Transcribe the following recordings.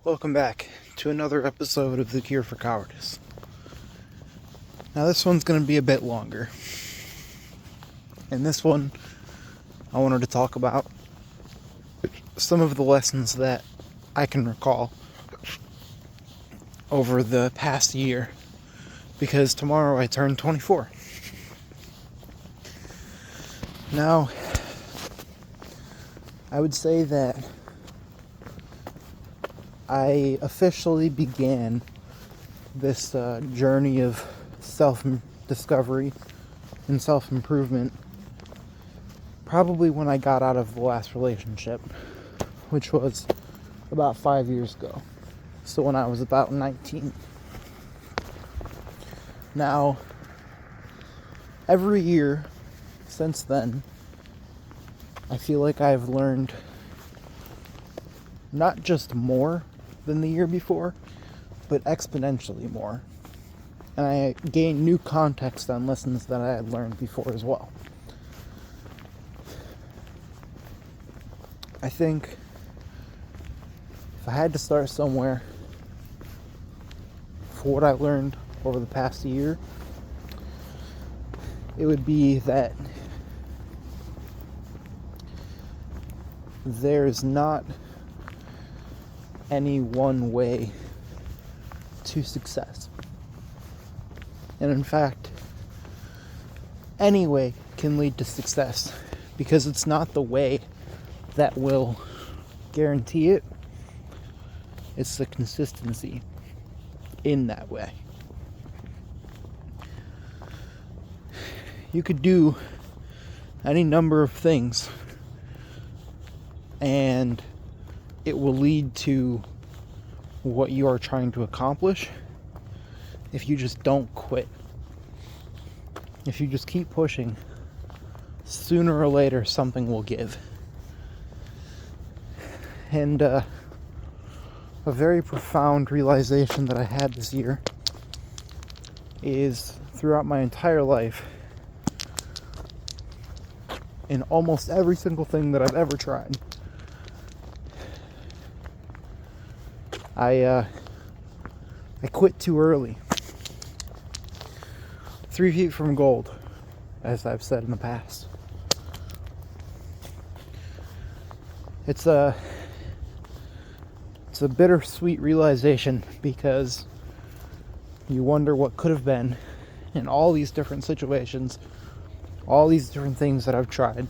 Welcome back to another episode of The Cure for Cowardice. Now this one's going to be a bit longer. In this one, I wanted to talk about some of the lessons that I can recall over the past year, because tomorrow I turn 24. Now, I would say that I officially began this journey of self-discovery and self-improvement probably when I got out of the last relationship, which was about 5 years ago. So when I was about 19. Now, every year since then, I feel like I've learned not just more than the year before, but exponentially more. And I gained new context on lessons that I had learned before as well. I think if I had to start somewhere for what I learned over the past year, it would be that there's not any one way to success. And in fact, any way can lead to success, because it's not the way that will guarantee it. It's the consistency in that way. You could do any number of things and it will lead to what you are trying to accomplish if you just don't quit. If you just keep pushing, sooner or later something will give. And a very profound realization that I had this year is throughout my entire life, in almost every single thing that I've ever tried, I quit too early. 3 feet from gold, as I've said in the past. It's a bittersweet realization, because you wonder what could have been in all these different situations, all these different things that I've tried,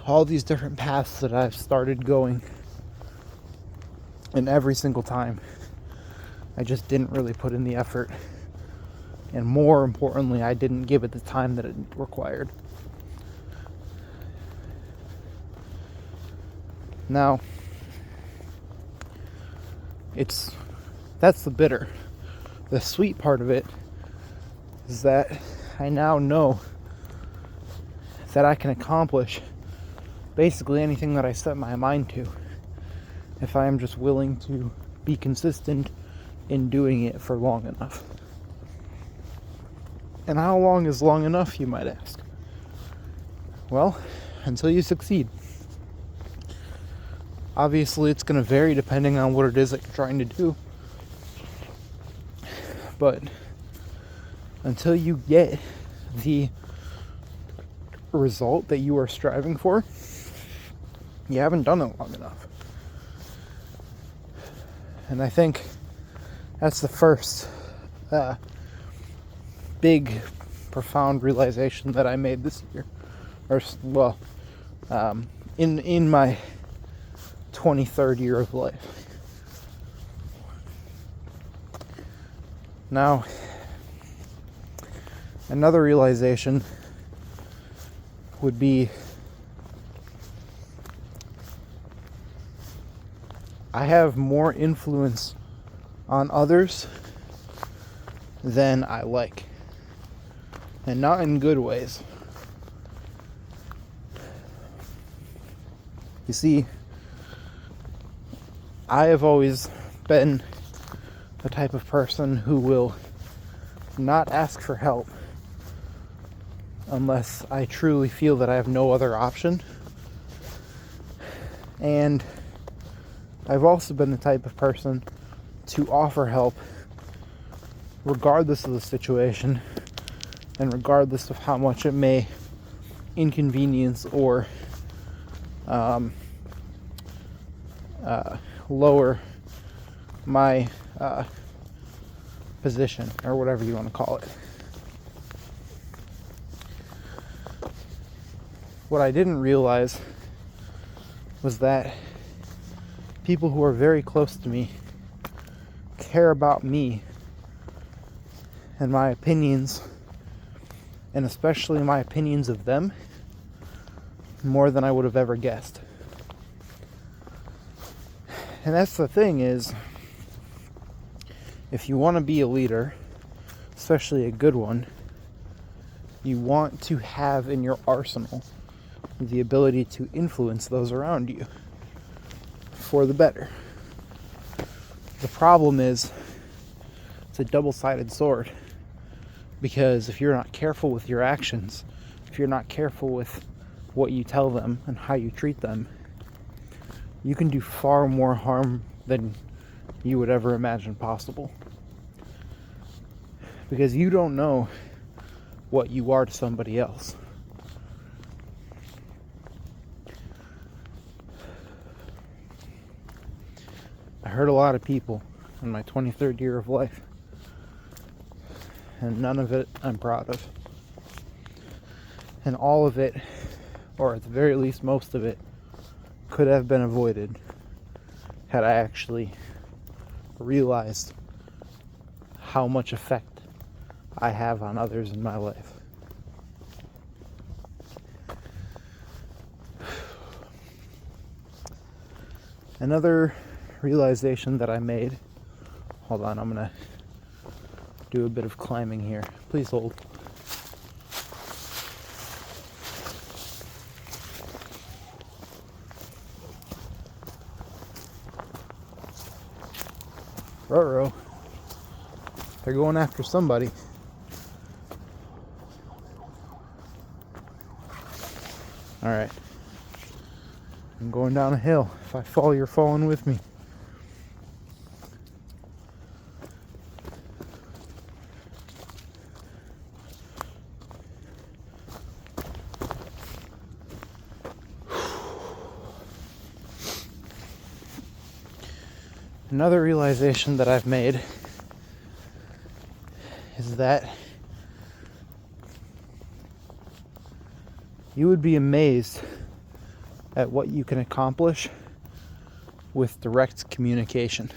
all these different paths that I've started going. And every single time, I just didn't really put in the effort. And more importantly, I didn't give it the time that it required. Now, that's the bitter. The sweet part of it is that I now know that I can accomplish basically anything that I set my mind to, if I am just willing to be consistent in doing it for long enough. And how long is long enough, you might ask? Well, until you succeed. Obviously, it's going to vary depending on what it is that you're trying to do. But until you get the result that you are striving for, you haven't done it long enough. And I think that's the first big, profound realization that I made this year. In my 23rd year of life. Now, another realization would be I have more influence on others than I like. And not in good ways. You see, I have always been the type of person who will not ask for help unless I truly feel that I have no other option. And I've also been the type of person to offer help regardless of the situation and regardless of how much it may inconvenience or lower my position, or whatever you want to call it. What I didn't realize was that people who are very close to me care about me and my opinions, and especially my opinions of them, more than I would have ever guessed. And that's the thing is, if you want to be a leader, especially a good one, you want to have in your arsenal the ability to influence those around you for the better. The problem is, it's a double-sided sword, because if you're not careful with your actions, if you're not careful with what you tell them and how you treat them, you can do far more harm than you would ever imagine possible. Because you don't know what you are to somebody else. I hurt a lot of people in my 23rd year of life, and none of it I'm proud of. And all of it, or at the very least most of it, could have been avoided had I actually realized how much effect I have on others in my life. Another realization that I made, hold on, I'm gonna do a bit of climbing here. Please hold. Ruh-roh. They're going after somebody. Alright. I'm going down a hill. If I fall, you're falling with me. Another realization that I've made is that you would be amazed at what you can accomplish with direct communication.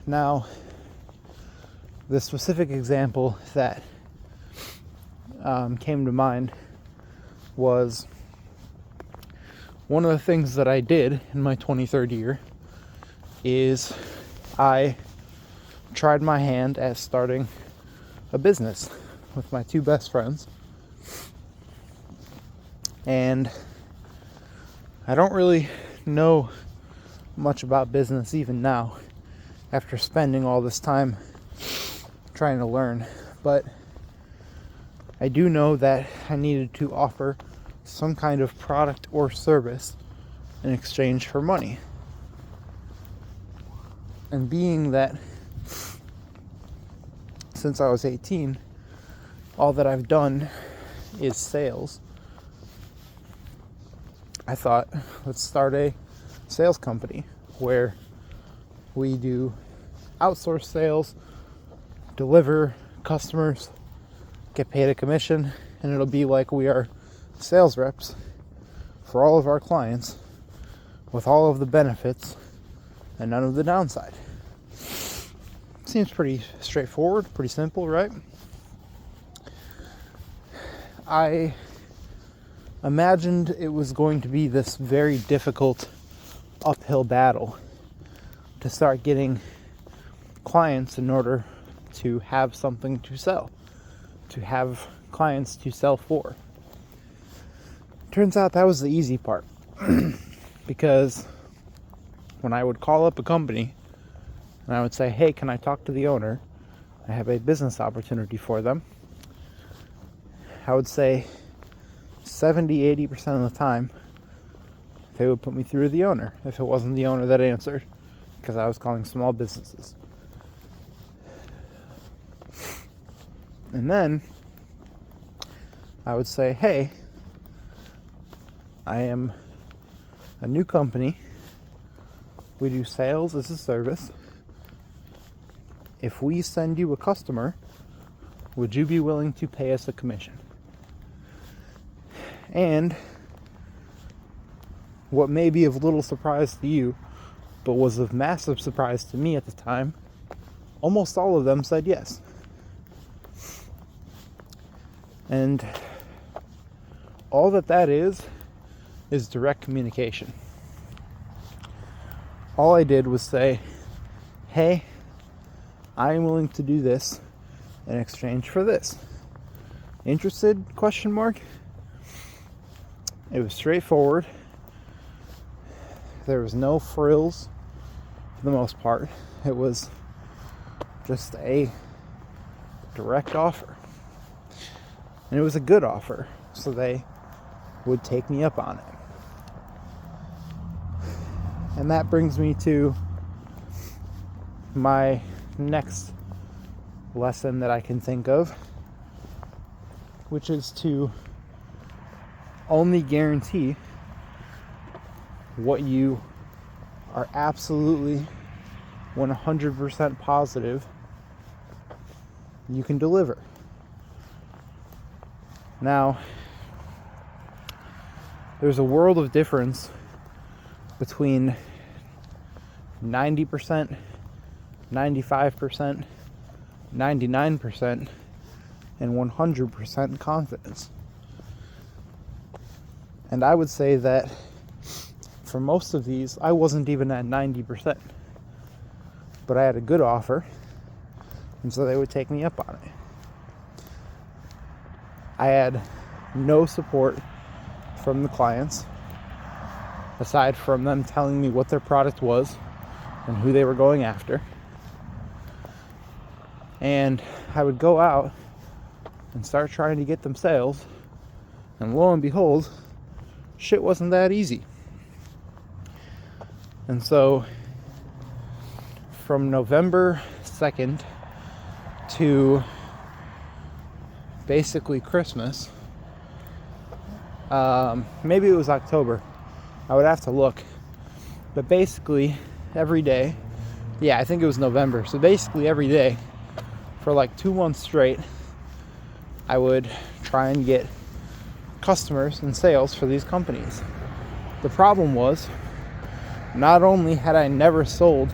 Now, the specific example that came to mind was one of the things that I did in my 23rd year is I tried my hand at starting a business with my two best friends. And I don't really know much about business even now, after spending all this time trying to learn. But I do know that I needed to offer some kind of product or service in exchange for money. And being that since I was 18, all that I've done is sales, I thought, let's start a sales company where we do outsource sales, deliver customers, get paid a commission, and it'll be like we are sales reps for all of our clients with all of the benefits and none of the downside. Seems pretty straightforward, pretty simple, right? I imagined it was going to be this very difficult uphill battle to start getting clients in order to have something to sell, to have clients to sell for. Turns out that was the easy part. Because when I would call up a company and I would say, hey, can I talk to the owner? I have a business opportunity for them. I would say 70-80% of the time they would put me through to the owner if it wasn't the owner that answered, because I was calling small businesses. And then I would say, hey, I am a new company. We do sales as a service. If we send you a customer, would you be willing to pay us a commission? And what may be of little surprise to you, but was of massive surprise to me at the time, almost all of them said yes. And all that is direct communication. All I did was say, hey, I am willing to do this in exchange for this. Interested? Question mark. It was straightforward. There was no frills for the most part. It was just a direct offer. And it was a good offer, so they would take me up on it. And that brings me to my next lesson that I can think of, which is to only guarantee what you are absolutely 100% positive you can deliver. Now, there's a world of difference between 90%, 95%, 99%, and 100% confidence. And I would say that for most of these, I wasn't even at 90%. But I had a good offer, and so they would take me up on it. I had no support from the clients, aside from them telling me what their product was and who they were going after. And I would go out and start trying to get them sales, and lo and behold, shit wasn't that easy. And so from November 2nd to basically Christmas, maybe it was October, I would have to look, but basically every day, I think it was November, so basically every day for like 2 months straight, I would try and get customers and sales for these companies. The problem was, not only had I never sold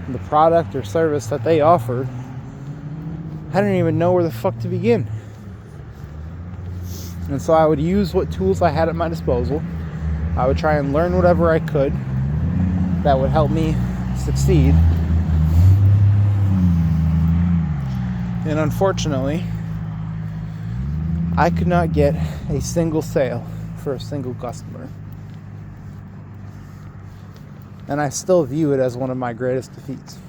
the product or service that they offered, I didn't even know where the fuck to begin. And so I would use what tools I had at my disposal. I would try and learn whatever I could that would help me succeed. And unfortunately, I could not get a single sale for a single customer. And I still view it as one of my greatest defeats.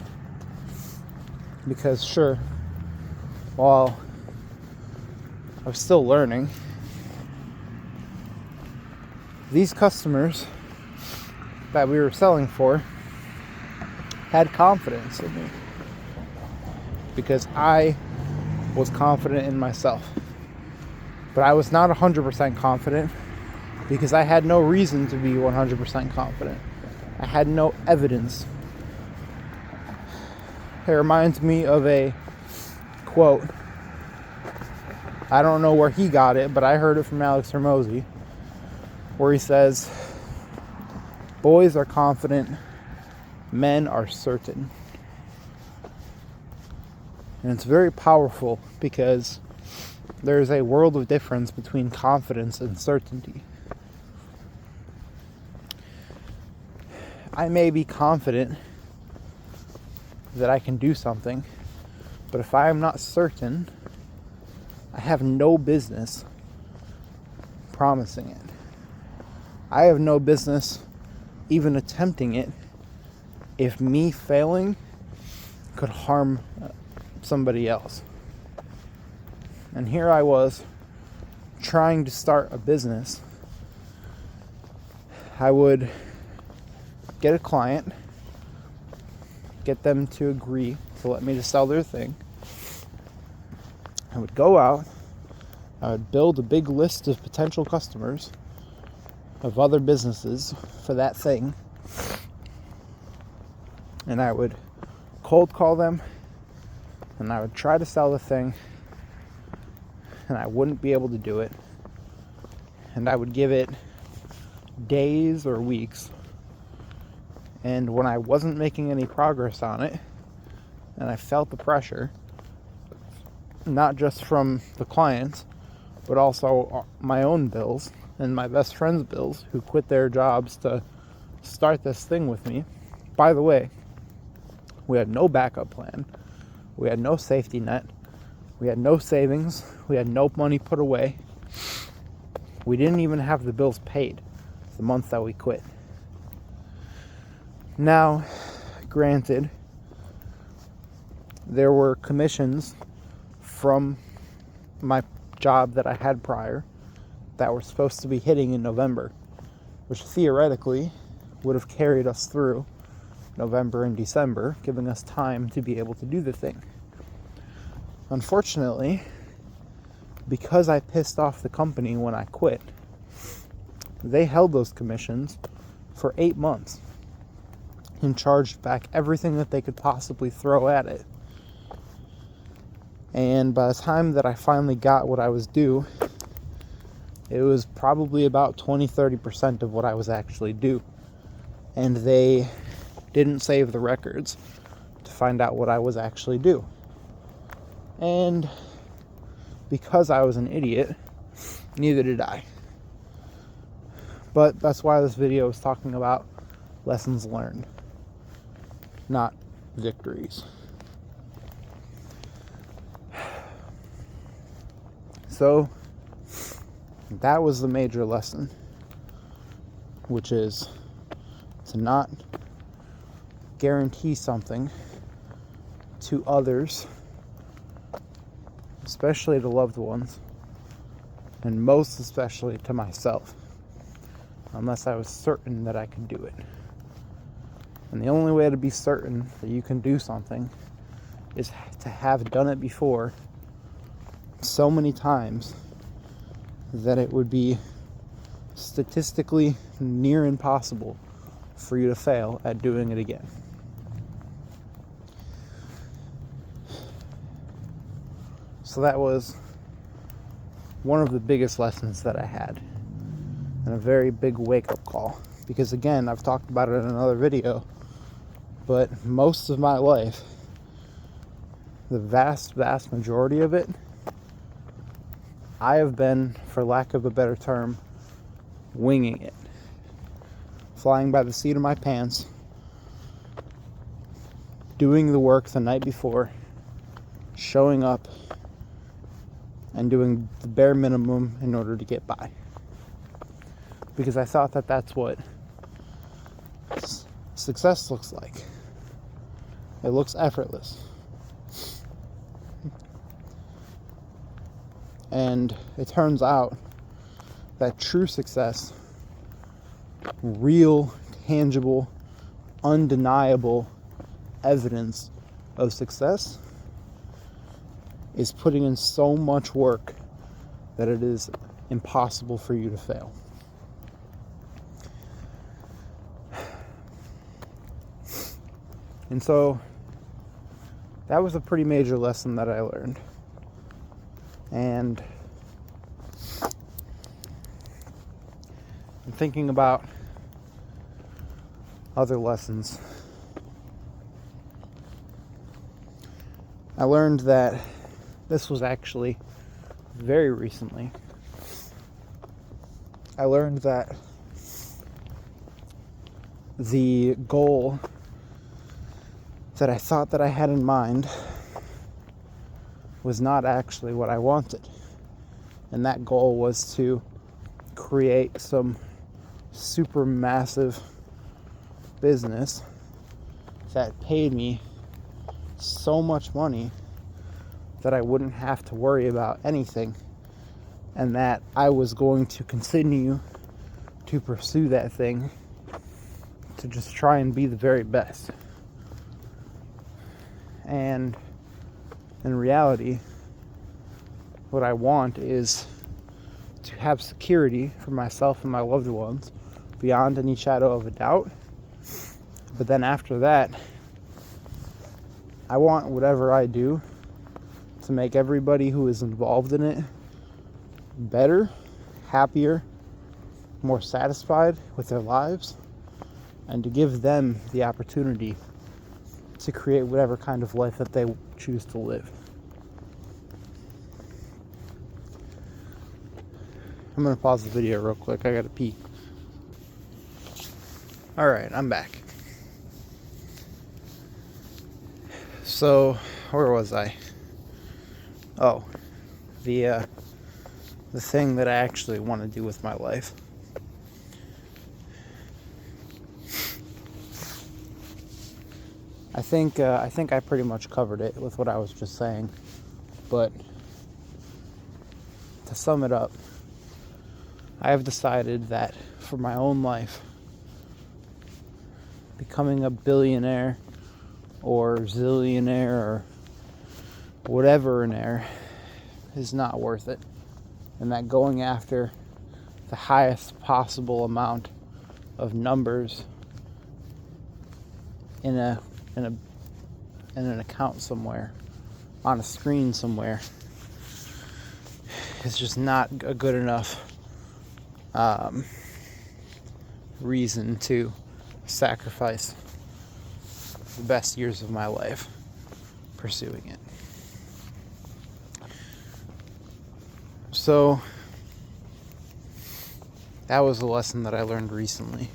Because sure, while I was still learning, these customers that we were selling for had confidence in me. Because I was confident in myself. But I was not 100% confident because I had no reason to be 100% confident. I had no evidence. It reminds me of a quote. I don't know where he got it, but I heard it from Alex Hormozy, where he says, boys are confident, men are certain. And it's very powerful because there's a world of difference between confidence and certainty. I may be confident that I can do something, but if I am not certain, I have no business promising it. I have no business even attempting it if me failing could harm somebody else. And here I was trying to start a business. I would get a client, get them to agree to let me to sell their thing. I would go out, I would build a big list of potential customers of other businesses for that thing, and I would cold call them, and I would try to sell the thing, and I wouldn't be able to do it, and I would give it days or weeks, and when I wasn't making any progress on it, and I felt the pressure, not just from the clients, but also my own bills and my best friend's bills who quit their jobs to start this thing with me. By the way, we had no backup plan. We had no safety net. We had no savings. We had no money put away. We didn't even have the bills paid the month that we quit. Now, granted, there were commissions from my job that I had prior that were supposed to be hitting in November, which theoretically would have carried us through November and December, giving us time to be able to do the thing. Unfortunately, because I pissed off the company when I quit, they held those commissions for 8 months and charged back everything that they could possibly throw at it. And by the time that I finally got what I was due, it was probably about 20-30% of what I was actually due. And they didn't save the records to find out what I was actually due. And because I was an idiot, neither did I. But that's why this video is talking about lessons learned, not victories. So that was the major lesson, which is to not guarantee something to others, especially to loved ones, and most especially to myself, unless I was certain that I could do it. And the only way to be certain that you can do something is to have done it before so many times that it would be statistically near impossible for you to fail at doing it again. So that was one of the biggest lessons that I had, and a very big wake-up call. Because again, I've talked about it in another video, but most of my life, the vast majority of it, I have been, for lack of a better term, winging it. Flying by the seat of my pants, doing the work the night before, showing up, and doing the bare minimum in order to get by. Because I thought that that's what success looks like. It looks effortless. And it turns out that true success, real, tangible, undeniable evidence of success, is putting in so much work that it is impossible for you to fail. And so that was a pretty major lesson that I learned. And I'm thinking about other lessons. I learned that this was actually very recently. I learned that the goal that I thought that I had in mind was not actually what I wanted. And that goal was to create some super massive business that paid me so much money that I wouldn't have to worry about anything, and that I was going to continue to pursue that thing, to just try and be the very best. And in reality, what I want is to have security for myself and my loved ones beyond any shadow of a doubt. But then after that, I want whatever I do to make everybody who is involved in it better, happier, more satisfied with their lives, and to give them the opportunity to create whatever kind of life that they choose to live. I'm going to pause the video real quick. I got to pee. Alright, I'm back. So, where was I? Oh, the thing that I actually want to do with my life. I think I pretty much covered it with what I was just saying, but to sum it up, I have decided that for my own life, becoming a billionaire or zillionaire or whatever-inaire is not worth it, and that going after the highest possible amount of numbers in an account somewhere, on a screen somewhere, is just not a good enough reason to sacrifice the best years of my life pursuing it. So that was a lesson that I learned recently.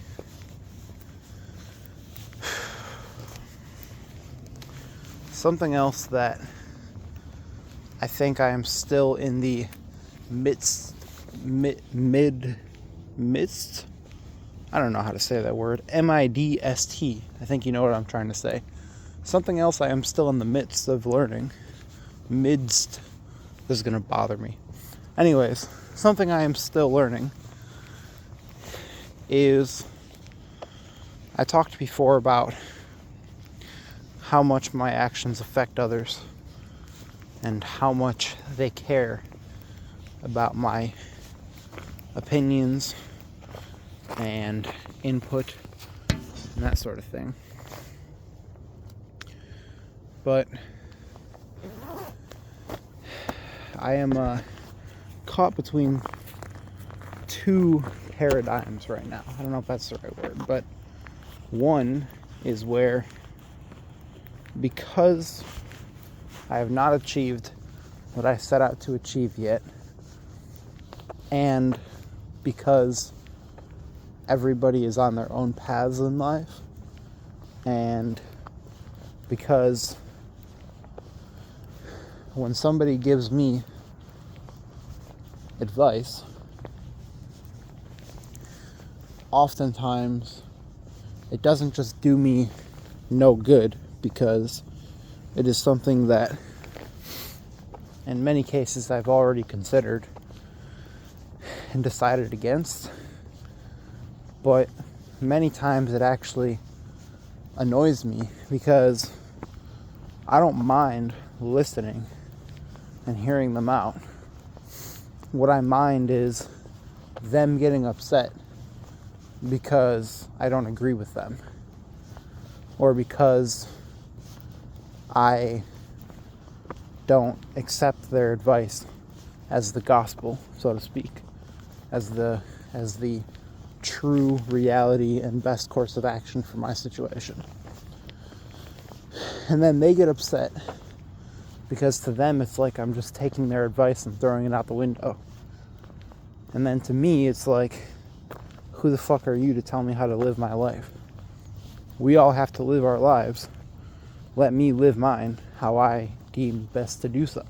Something else that I think I am still in the midst, I don't know how to say that word, M-I-D-S-T. I think you know what I'm trying to say. Something else I am still in the midst of learning. This is going to bother me. Anyways, something I am still learning is, I talked before about how much my actions affect others and how much they care about my opinions and input and that sort of thing. But I am caught between two paradigms right now. I don't know if that's the right word, but one is where, because I have not achieved what I set out to achieve yet, and because everybody is on their own paths in life, and because when somebody gives me advice, oftentimes it doesn't just do me no good, because it is something that in many cases I've already considered and decided against, but many times it actually annoys me because I don't mind listening and hearing them out. What I mind is them getting upset because I don't agree with them, or because I don't accept their advice as the gospel, so to speak, as the true reality and best course of action for my situation. And then they get upset because to them it's like I'm just taking their advice and throwing it out the window. And then to me it's like, who the fuck are you to tell me how to live my life? We all have to live our lives. Let me live mine how I deem best to do so.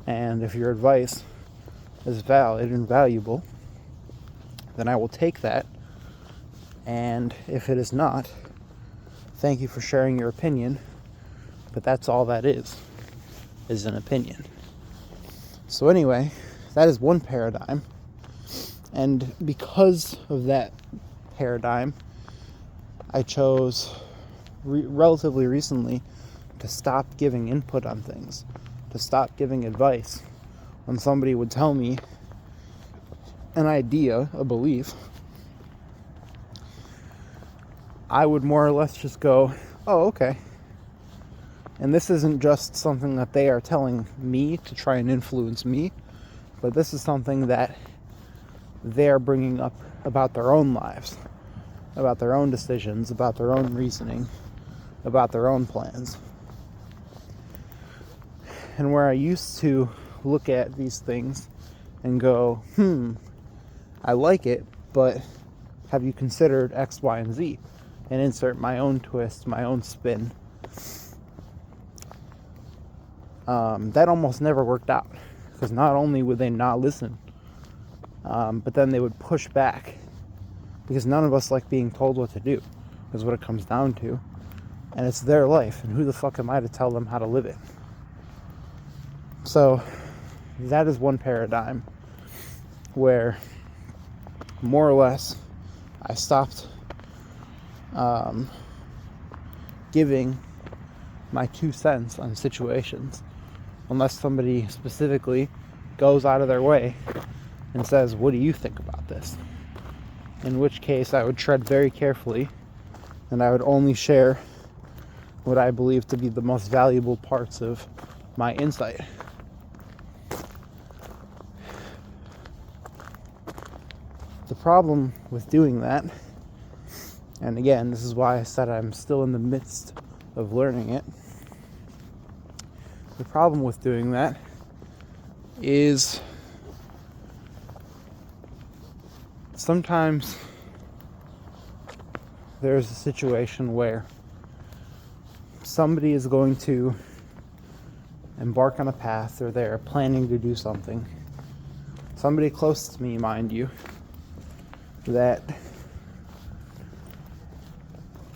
And if your advice is valid and valuable, then I will take that. And if it is not, thank you for sharing your opinion. But that's all that is an opinion. So anyway, that is one paradigm. And because of that paradigm, I chose relatively recently to stop giving input on things, to stop giving advice. When somebody would tell me an idea, a belief, I would more or less just go, oh, okay. And this isn't just something that they are telling me to try and influence me, but this is something that they're bringing up about their own lives, about their own decisions, about their own reasoning, about their own plans. And where I used to look at these things and go, I like it, but have you considered X, Y, and Z? And insert my own twist, my own spin. That almost never worked out, because not only would they not listen, but then they would push back, because none of us like being told what to do, is what it comes down to. And it's their life, and who the fuck am I to tell them how to live it? So that is one paradigm where more or less I stopped giving my 2 cents on situations, unless somebody specifically goes out of their way and says, what do you think about this? In which case I would tread very carefully, and I would only share what I believe to be the most valuable parts of my insight. The problem with doing that, and again, this is why I said I'm still in the midst of learning it, the problem with doing that is sometimes there's a situation where somebody is going to embark on a path, or they're planning to do something. Somebody close to me, mind you, that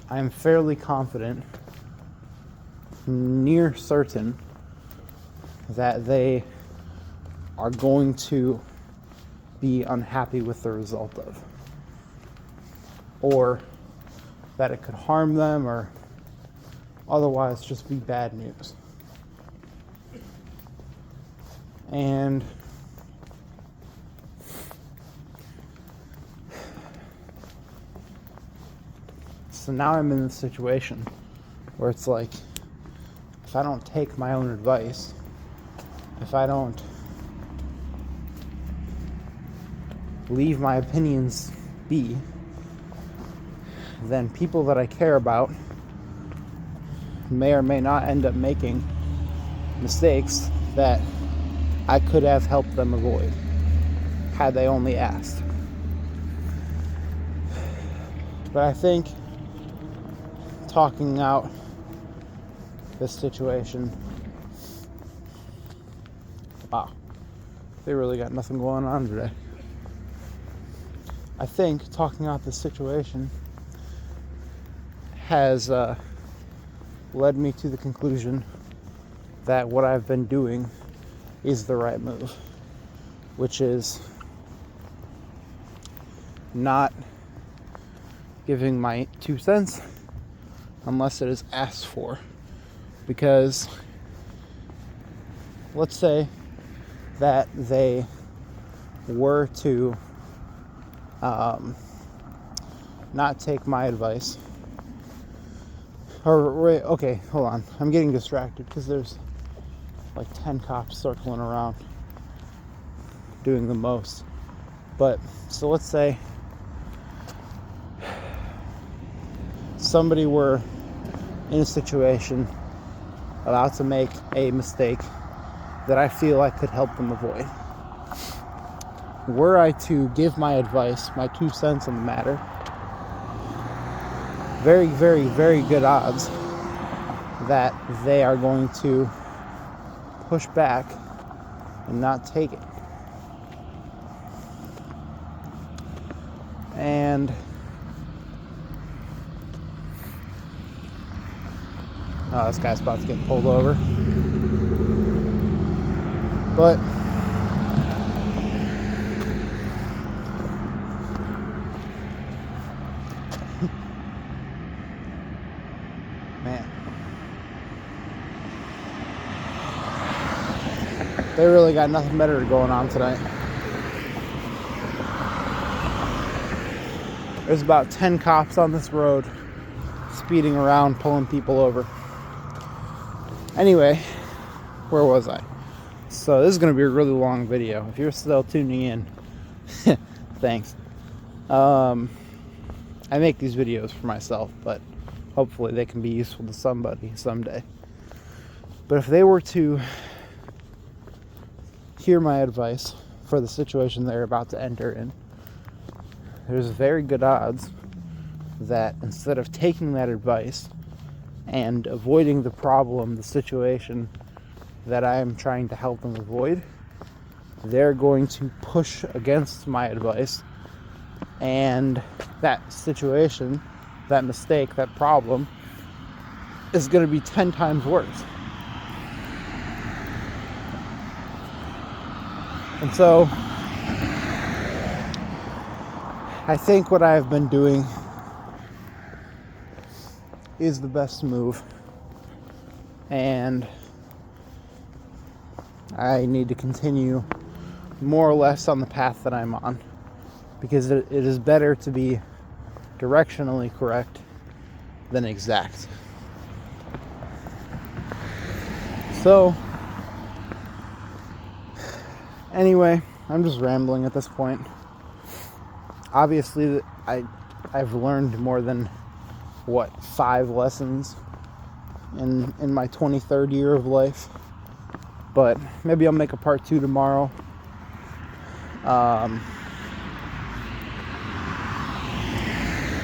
I'm fairly confident, near certain, that they are going to be unhappy with the result of, or that it could harm them, or otherwise just be bad news. And so now I'm in this situation where it's like, if I don't take my own advice, if I don't leave my opinions be, then people that I care about may or may not end up making mistakes that I could have helped them avoid had they only asked. But I think talking out this situation, wow, they really got nothing going on today. I think talking out this situation has led me to the conclusion that what I've been doing is the right move, which is not giving my 2 cents unless it is asked for. Because let's say that they were to not take my advice. Or wait, okay, hold on. I'm getting distracted because there's like 10 cops circling around doing the most. But so let's say somebody were in a situation about to make a mistake that I feel I could help them avoid. Were I to give my advice, my 2 cents on the matter, very, very, very good odds that they are going to push back and not take it. And this guy's about to get pulled over. But Man. They really got nothing better going on tonight. There's about 10 cops on this road speeding around, pulling people over. Anyway, where was I? So this is going to be a really long video. If you're still tuning in, thanks. I make these videos for myself, but hopefully they can be useful to somebody someday. But if they were to hear my advice for the situation they're about to enter in, there's very good odds that instead of taking that advice and avoiding the problem, the situation that I am trying to help them avoid, they're going to push against my advice, and that situation, that mistake, that problem is going to be 10 times worse. And so I think what I've been doing is the best move, and I need to continue more or less on the path that I'm on, because it is better to be directionally correct than exact. So anyway, I'm just rambling at this point. Obviously, I've learned more than 5 lessons in my 23rd year of life, but maybe I'll make a part 2 tomorrow.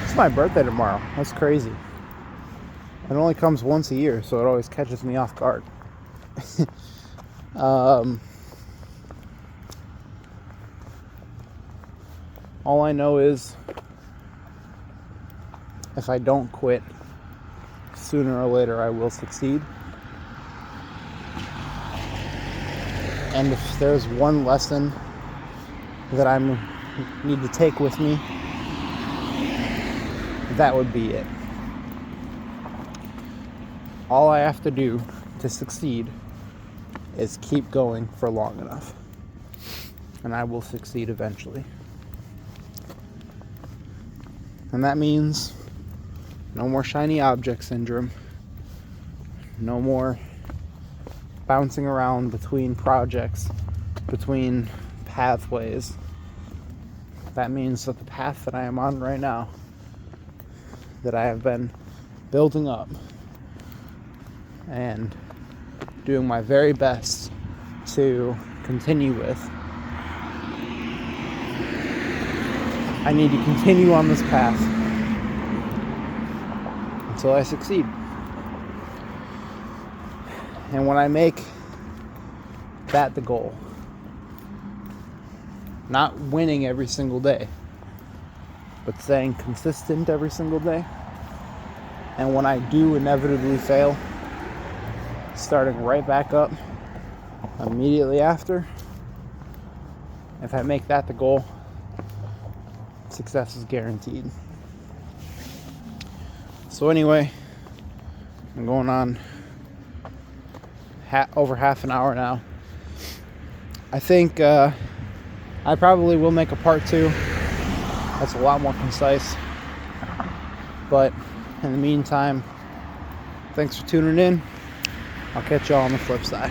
It's my birthday tomorrow. That's crazy. It only comes once a year, so it always catches me off guard. All I know is if I don't quit, sooner or later I will succeed. And if there's one lesson that I need to take with me, that would be it. All I have to do to succeed is keep going for long enough, and I will succeed eventually. And that means no more shiny object syndrome, no more bouncing around between projects, between pathways. That means that the path that I am on right now, that I have been building up and doing my very best to continue with, I need to continue on this path until I succeed. And when I make that the goal, not winning every single day, but staying consistent every single day, and when I do inevitably fail, starting right back up immediately after, if I make that the goal, success is guaranteed. So anyway, I'm going on over half an hour now. I think I probably will make a part 2. That's a lot more concise. But in the meantime, thanks for tuning in. I'll catch y'all on the flip side.